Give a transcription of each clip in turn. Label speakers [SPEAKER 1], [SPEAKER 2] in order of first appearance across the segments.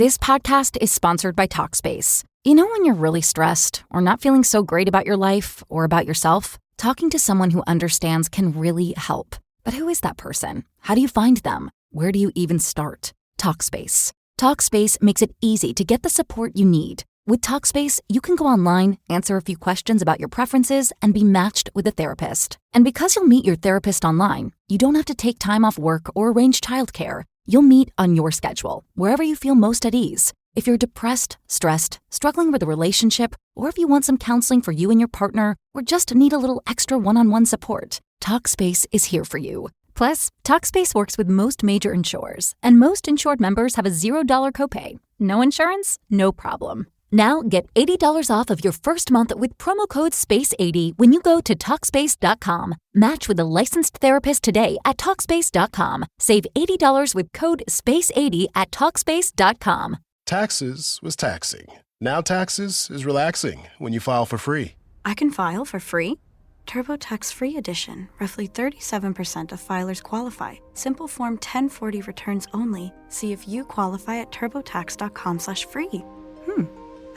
[SPEAKER 1] This podcast is sponsored by Talkspace. You know when you're really stressed or not feeling so great about your life or about yourself? Talking to someone who understands can really help. But who is that person? How do you find them? Where do you even start? Talkspace. Talkspace makes it easy to get the support you need. With Talkspace, you can go online, answer a few questions about your preferences, and be matched with a therapist. And because you'll meet your therapist online, you don't have to take time off work or arrange childcare. You'll meet on your schedule, wherever you feel most at ease. If you're depressed, stressed, struggling with a relationship, or if you want some counseling for you and your partner, or just need a little extra one-on-one support, Talkspace is here for you. Plus, Talkspace works with most major insurers, and most insured members have a $0 copay. No insurance? No problem. Now get $80 off of your first month with promo code SPACE80 when you go to Talkspace.com. Match with a licensed therapist today at Talkspace.com. Save $80 with code SPACE80 at Talkspace.com.
[SPEAKER 2] Taxes was taxing. Now taxes is relaxing when you file for free.
[SPEAKER 3] I can file for free? TurboTax Free Edition. Roughly 37% of filers qualify. Simple Form 1040 returns only. See if you qualify at TurboTax.com/free.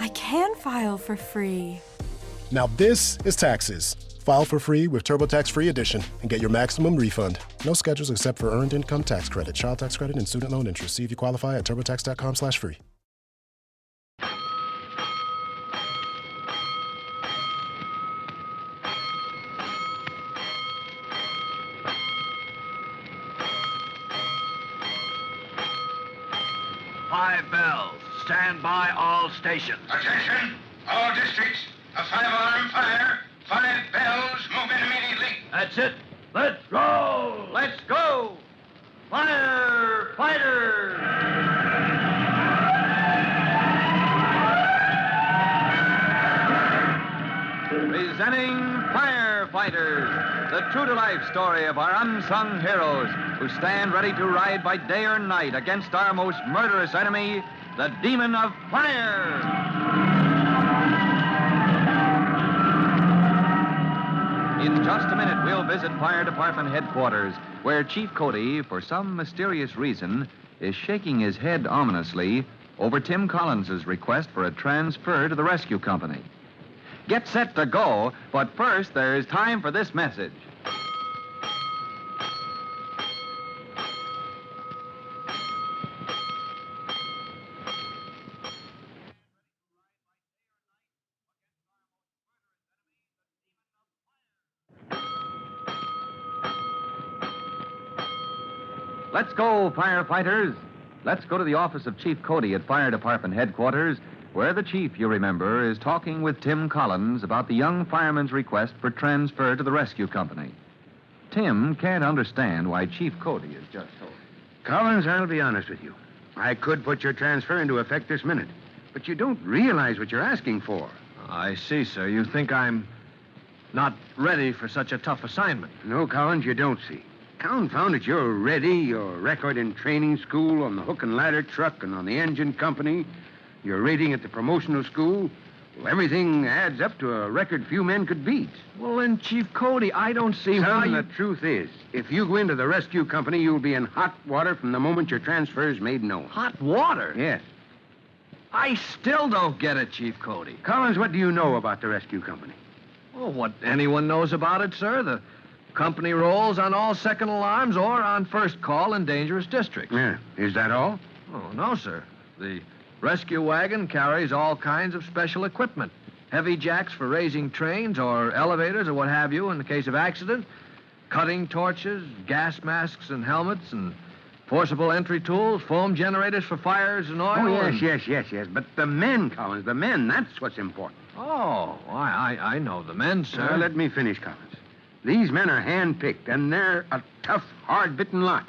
[SPEAKER 3] I can file for free.
[SPEAKER 2] Now this is taxes. File for free with TurboTax Free Edition and get your maximum refund. No schedules except for earned income tax credit, child tax credit, and student loan interest. See if you qualify at TurboTax.com/free.
[SPEAKER 4] Five bells. Stand by all stations.
[SPEAKER 5] Attention, all districts. A 5-alarm fire. 5 bells. Move in immediately.
[SPEAKER 4] That's it. Let's go. Let's go. Firefighters. Presenting Firefighters, the true-to-life story of our unsung heroes who stand ready to ride by day or night against our most murderous enemy, the demon of fire. In just a minute, we'll visit Fire Department headquarters, where Chief Cody, for some mysterious reason, is shaking his head ominously over Tim Collins's request for a transfer to the rescue company. Get set to go, but first there's time for this message. Let's go, firefighters. Let's go to the office of Chief Cody at Fire Department headquarters, where the chief, you remember, is talking with Tim Collins about the young fireman's request for transfer to the rescue company. Tim can't understand why Chief Cody is just told.
[SPEAKER 6] Collins, I'll be honest with you. I could put your transfer into effect this minute, but you don't realize what you're asking for.
[SPEAKER 7] I see, sir. You think I'm not ready for such a tough assignment.
[SPEAKER 6] No, Collins, you don't see. Confound it, you're ready. Your record in training school, on the hook and ladder truck, and on the engine company. Your rating at the promotional school. Well, everything adds up to a record few men could beat.
[SPEAKER 7] Well, then, Chief Cody, I don't see how
[SPEAKER 6] Son,
[SPEAKER 7] you...
[SPEAKER 6] the truth is, if you go into the rescue company, you'll be in hot water from the moment your transfer is made known.
[SPEAKER 7] Hot water?
[SPEAKER 6] Yes.
[SPEAKER 7] I still don't get it, Chief Cody.
[SPEAKER 6] Collins, what do you know about the rescue company?
[SPEAKER 7] Well, what anyone knows about it, sir. The company rolls on all second alarms or on first call in dangerous districts.
[SPEAKER 6] Yeah. Is that all?
[SPEAKER 7] Oh, no, sir. The rescue wagon carries all kinds of special equipment. Heavy jacks for raising trains or elevators or what have you in the case of accident. Cutting torches, gas masks and helmets, and forcible entry tools, foam generators for fires and oil.
[SPEAKER 6] Oh, yes. But the men, Collins, the men, that's what's important.
[SPEAKER 7] Oh, I know the men, sir.
[SPEAKER 6] Now, let me finish, Collins. These men are hand-picked, and they're a tough, hard-bitten lot.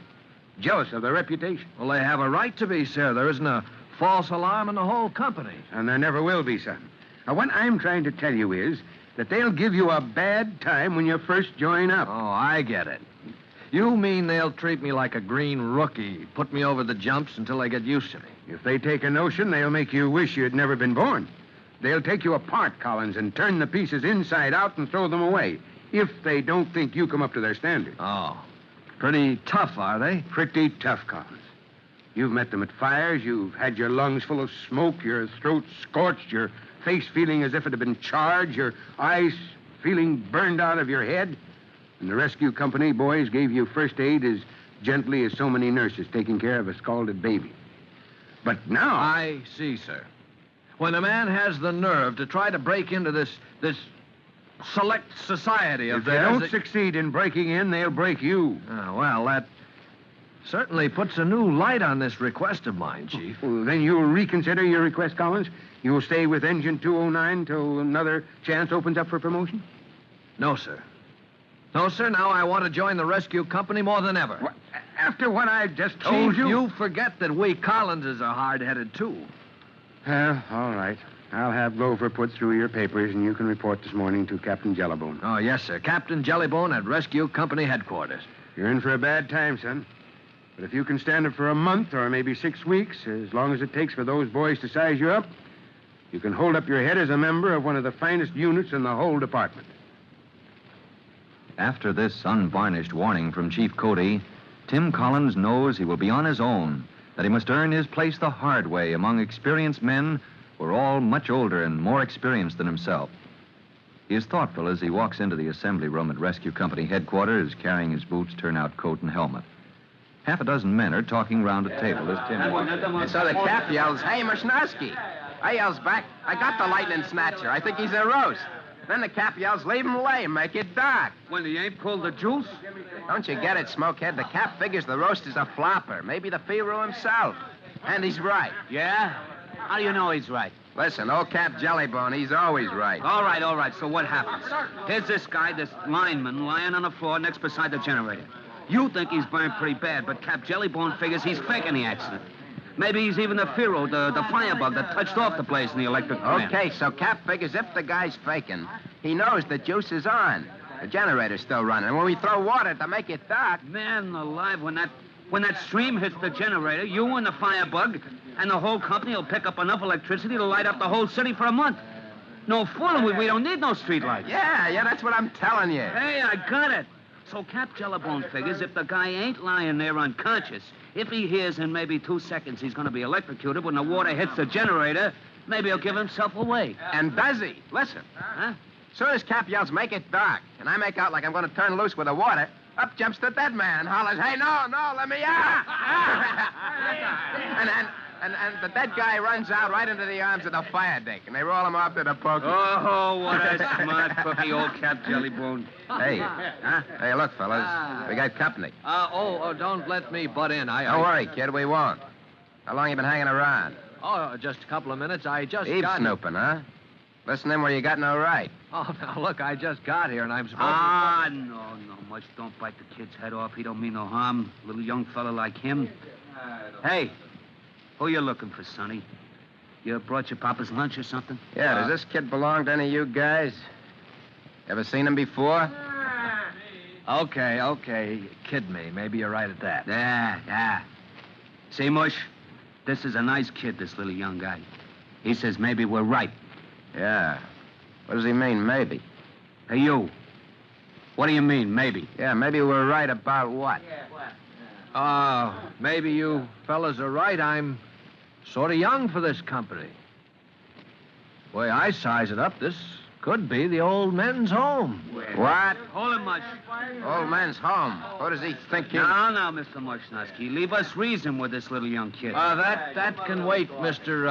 [SPEAKER 6] Jealous of their reputation.
[SPEAKER 7] Well, they have a right to be, sir. There isn't a false alarm in the whole company.
[SPEAKER 6] And there never will be, son. Now, what I'm trying to tell you is that they'll give you a bad time when you first join up.
[SPEAKER 7] Oh, I get it. You mean they'll treat me like a green rookie, put me over the jumps until they get used to me.
[SPEAKER 6] If they take a notion, they'll make you wish you'd never been born. They'll take you apart, Collins, and turn the pieces inside out and throw them away, if they don't think you come up to their standard.
[SPEAKER 7] Oh. Pretty tough, are they?
[SPEAKER 6] Pretty tough, Collins. You've met them at fires. You've had your lungs full of smoke, your throat scorched, your face feeling as if it had been charged, your eyes feeling burned out of your head. And the rescue company boys gave you first aid as gently as so many nurses taking care of a scalded baby. But now...
[SPEAKER 7] I see, sir. When a man has the nerve to try to break into this select society of
[SPEAKER 6] If they
[SPEAKER 7] theirs...
[SPEAKER 6] don't succeed in breaking in, they'll break you.
[SPEAKER 7] Well, that certainly puts a new light on this request of mine, Chief.
[SPEAKER 6] Well, then you'll reconsider your request, Collins? You'll stay with Engine 209 till another chance opens up for promotion?
[SPEAKER 7] No, sir. No, sir. Now I want to join the rescue company more than ever.
[SPEAKER 6] What? After what I just told
[SPEAKER 7] Chief,
[SPEAKER 6] you...
[SPEAKER 7] you forget that we Collinses are hard-headed, too.
[SPEAKER 6] Well, all right. I'll have Gopher put through your papers, and you can report this morning to Captain Jellybone.
[SPEAKER 7] Oh, yes, sir. Captain Jellybone at Rescue Company Headquarters.
[SPEAKER 6] You're in for a bad time, son. But if you can stand it for a month or maybe 6 weeks, as long as it takes for those boys to size you up, you can hold up your head as a member of one of the finest units in the whole department.
[SPEAKER 4] After this unvarnished warning from Chief Cody, Tim Collins knows he will be on his own, that he must earn his place the hard way among experienced men who are all much older and more experienced than himself. He is thoughtful as he walks into the assembly room at Rescue Company headquarters, carrying his boots, turnout coat, and helmet. Half a dozen men are talking round a table as Tim walks in.
[SPEAKER 8] And so the cap yells, "Hey, Mashnosky." I yells back, "I got the lightning snatcher. I think he's a roast." Then the cap yells, "Leave him lay, make it dark."
[SPEAKER 9] When he ain't pulled the juice?
[SPEAKER 8] Don't you get it, Smokehead? The cap figures the roast is a flopper. Maybe the Pharaoh himself. And he's right.
[SPEAKER 9] Yeah? How do you know he's right?
[SPEAKER 8] Listen, old Cap Jellybone, he's always right.
[SPEAKER 9] All right. So what happens? Here's this guy, this lineman, lying on the floor next beside the generator. You think he's burned pretty bad, but Cap Jellybone figures he's faking the accident. Maybe he's even the Pharaoh, the firebug that touched off the place in the electric plant.
[SPEAKER 8] Okay, so Cap figures if the guy's faking, he knows the juice is on. The generator's still running. And when we throw water to make it dark...
[SPEAKER 9] Man alive, when that stream hits the generator, you and the firebug and the whole company will pick up enough electricity to light up the whole city for a month. No fooling, we don't need no streetlights.
[SPEAKER 8] Yeah, that's what I'm telling you.
[SPEAKER 9] Hey, I got it. So Cap Jellybone figures if the guy ain't lying there unconscious, if he hears in maybe 2 seconds he's going to be electrocuted when the water hits the generator, maybe he'll give himself away.
[SPEAKER 8] And does he? Listen.
[SPEAKER 9] Huh?
[SPEAKER 8] Soon as Cap yells, "Make it dark," and I make out like I'm going to turn loose with the water, up jumps the dead man and hollers, "Hey, no, let me out!" and the dead guy runs out right into the arms of the fire dick, and they roll him off to the pokey.
[SPEAKER 9] Oh, what a smart cookie, old Cap Jellybone.
[SPEAKER 8] Hey, Hey, look, fellas, we got company.
[SPEAKER 7] Don't let me butt in.
[SPEAKER 8] Don't worry, kid, we won't. How long you been hanging around?
[SPEAKER 7] Oh, just a couple of minutes. I just got...
[SPEAKER 8] Eavesnooping, huh? Listening where you got no right.
[SPEAKER 7] Oh, now, look, I just got here, and I'm supposed
[SPEAKER 9] No, much. Don't bite the kid's head off. He don't mean no harm. Little young fella like him. Hey, who you looking for, Sonny? You brought your papa's lunch or something?
[SPEAKER 8] Yeah, does this kid belong to any of you guys? Ever seen him before?
[SPEAKER 7] Okay. Kid me. Maybe you're right at that.
[SPEAKER 9] Yeah. See, Mush, this is a nice kid, this little young guy. He says maybe we're right.
[SPEAKER 8] Yeah. What does he mean, maybe?
[SPEAKER 9] Hey, you. What do you mean, maybe?
[SPEAKER 8] Yeah, maybe we're right about what?
[SPEAKER 7] Maybe you fellas are right. I'm sort of young for this company. The way I size it up, this could be the old men's home.
[SPEAKER 8] What?
[SPEAKER 9] Hold it, Mush.
[SPEAKER 8] Old man's home. What does he think he...
[SPEAKER 9] No, Mr. Mushnosky. Leave us reason with this little young kid.
[SPEAKER 7] That can wait, Mr.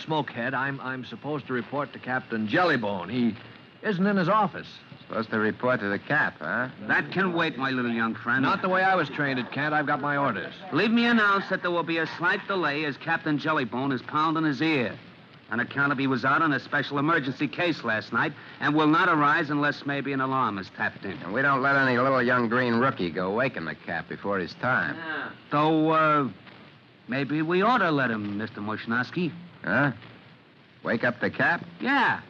[SPEAKER 7] Smokehead. I'm supposed to report to Captain Jellybone. He isn't in his office.
[SPEAKER 8] Supposed to report to the cap, huh?
[SPEAKER 9] That can wait, my little young friend.
[SPEAKER 7] Not the way I was trained, it can't. I've got my orders.
[SPEAKER 9] Leave me announce that there will be a slight delay as Captain Jellybone is pounding his ear. On account of he was out on a special emergency case last night and will not arise unless maybe an alarm is tapped in.
[SPEAKER 8] And we don't let any little young green rookie go waking the cap before his time.
[SPEAKER 9] Though, maybe we ought to let him, Mr. Mushnosky.
[SPEAKER 8] Huh? Wake up the cap?
[SPEAKER 9] Yeah.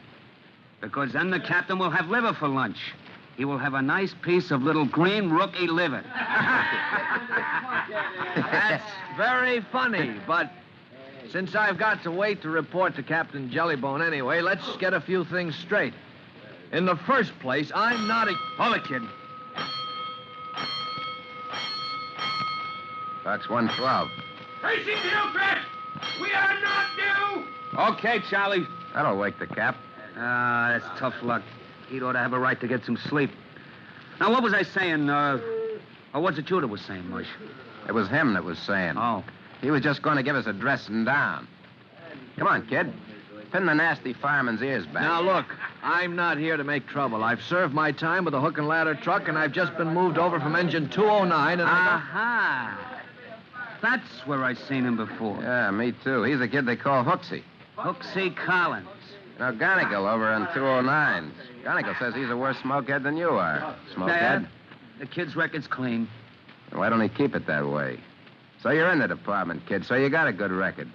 [SPEAKER 9] Because then the captain will have liver for lunch. He will have a nice piece of little green rookie liver.
[SPEAKER 7] That's very funny, but since I've got to wait to report to Captain Jellybone anyway, let's get a few things straight. In the first place, I'm not a...
[SPEAKER 9] Hold it, kid.
[SPEAKER 8] Box 112.
[SPEAKER 5] Facing Hillcrest! We are not due!
[SPEAKER 9] Okay, Charlie.
[SPEAKER 6] That'll wake the cap.
[SPEAKER 9] That's tough luck. He'd ought to have a right to get some sleep. Now, what was I saying? Or was it you that was saying, Mush?
[SPEAKER 8] It was him that was saying.
[SPEAKER 9] Oh.
[SPEAKER 8] He was just going to give us a dressing down. Come on, kid. Pin the nasty fireman's ears back.
[SPEAKER 7] Now, look, I'm not here to make trouble. I've served my time with a hook and ladder truck, and I've just been moved over from engine 209, and
[SPEAKER 9] Aha! That's where I seen him before.
[SPEAKER 8] Yeah, me too. He's a kid they call Hooksy.
[SPEAKER 9] Hooksy Collins.
[SPEAKER 8] Now, Garnigal over on 209. Garnigal says he's a worse smokehead than you are. Smokehead?
[SPEAKER 9] Dad, the kid's record's clean.
[SPEAKER 8] Why don't he keep it that way? So you're in the department, kid, so you got a good record.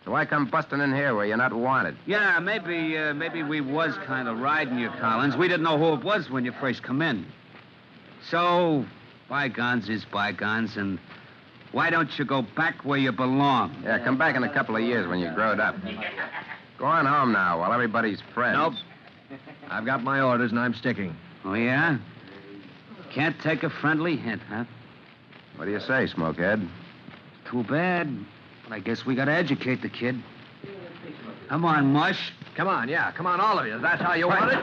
[SPEAKER 8] So why come busting in here where you're not wanted?
[SPEAKER 9] Yeah, maybe we was kind of riding you, Collins. We didn't know who it was when you first come in. So, bygones is bygones, and why don't you go back where you belong?
[SPEAKER 8] Yeah, come back in a couple of years when you growed up. Go on home now while everybody's friends.
[SPEAKER 7] Nope. I've got my orders, and I'm sticking.
[SPEAKER 9] Oh, yeah? Can't take a friendly hint, huh?
[SPEAKER 8] What do you say, Smokehead?
[SPEAKER 9] Too bad. But I guess we gotta educate the kid. Come on, Mush.
[SPEAKER 7] Come on, yeah. Come on, all of you. That's how you want it?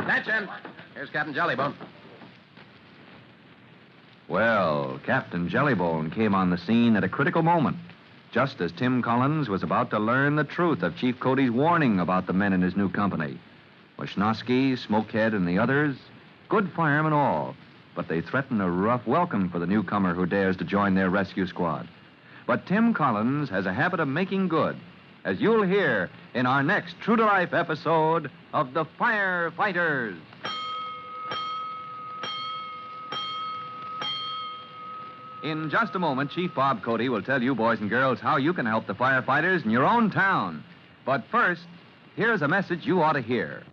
[SPEAKER 8] Attention. Here's Captain Jellybone.
[SPEAKER 4] Well, Captain Jellybone came on the scene at a critical moment, just as Tim Collins was about to learn the truth of Chief Cody's warning about the men in his new company. Wishnowski, Smokehead, and the others, good firemen all, but they threaten a rough welcome for the newcomer who dares to join their rescue squad. But Tim Collins has a habit of making good, as you'll hear in our next true-to-life episode of The Firefighters. In just a moment, Chief Bob Cody will tell you, boys and girls, how you can help the firefighters in your own town. But first, here's a message you ought to hear.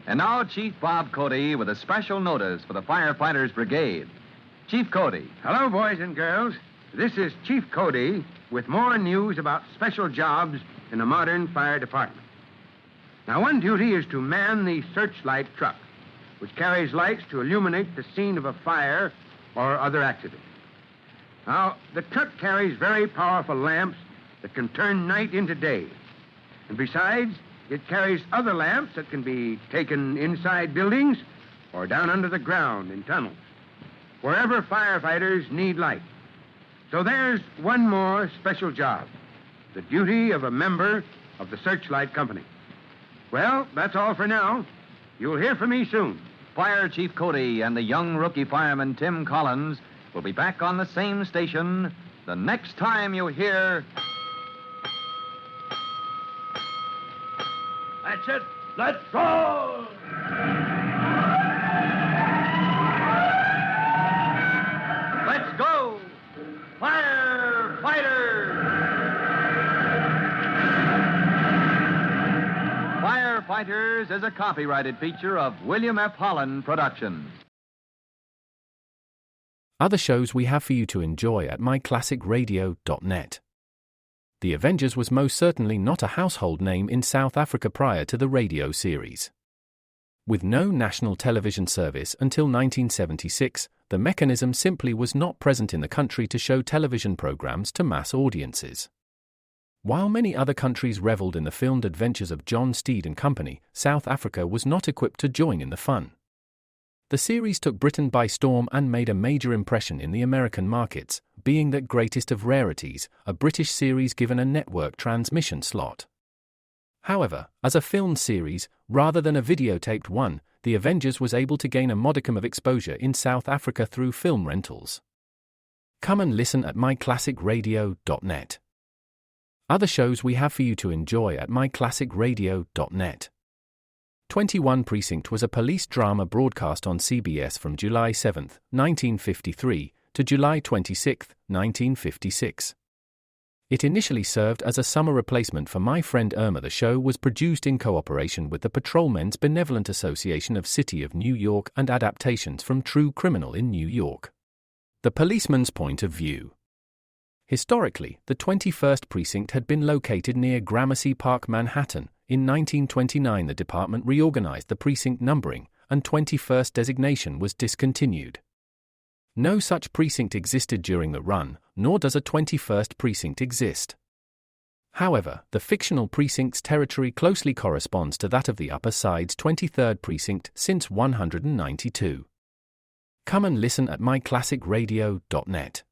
[SPEAKER 4] And now, Chief Bob Cody with a special notice for the Firefighters Brigade. Chief Cody.
[SPEAKER 6] Hello, boys and girls. This is Chief Cody with more news about special jobs in a modern fire department. Now, one duty is to man the searchlight truck, which carries lights to illuminate the scene of a fire or other accident. Now, the truck carries very powerful lamps that can turn night into day. And besides, it carries other lamps that can be taken inside buildings or down under the ground in tunnels, wherever firefighters need light. So there's one more special job, the duty of a member of the Searchlight Company. Well, that's all for now. You'll hear from me soon.
[SPEAKER 4] Fire Chief Cody and the young rookie fireman Tim Collins will be back on the same station the next time you hear...
[SPEAKER 5] That's it. Let's go!
[SPEAKER 4] Let's go! Firefighters! Firefighters is a copyrighted feature of William F. Holland Productions.
[SPEAKER 10] Other shows we have for you to enjoy at myclassicradio.net. The Avengers was most certainly not a household name in South Africa prior to the radio series. With no national television service until 1976, the mechanism simply was not present in the country to show television programs to mass audiences. While many other countries reveled in the filmed adventures of John Steed and company, South Africa was not equipped to join in the fun. The series took Britain by storm and made a major impression in the American markets, being that greatest of rarities, a British series given a network transmission slot. However, as a filmed series, rather than a videotaped one, The Avengers was able to gain a modicum of exposure in South Africa through film rentals. Come and listen at myclassicradio.net. Other shows we have for you to enjoy at myclassicradio.net. 21 Precinct was a police drama broadcast on CBS from July 7, 1953 to July 26, 1956. It initially served as a summer replacement for My Friend Irma. The show was produced in cooperation with the Patrolmen's Benevolent Association of City of New York and adaptations from True Criminal in New York. The Policeman's Point of View. Historically, the 21st Precinct had been located near Gramercy Park, Manhattan. In 1929, the department reorganized the precinct numbering, and 21st designation was discontinued. No such precinct existed during the run, nor does a 21st precinct exist. However, the fictional precinct's territory closely corresponds to that of the Upper Side's 23rd precinct since 192. Come and listen at myclassicradio.net.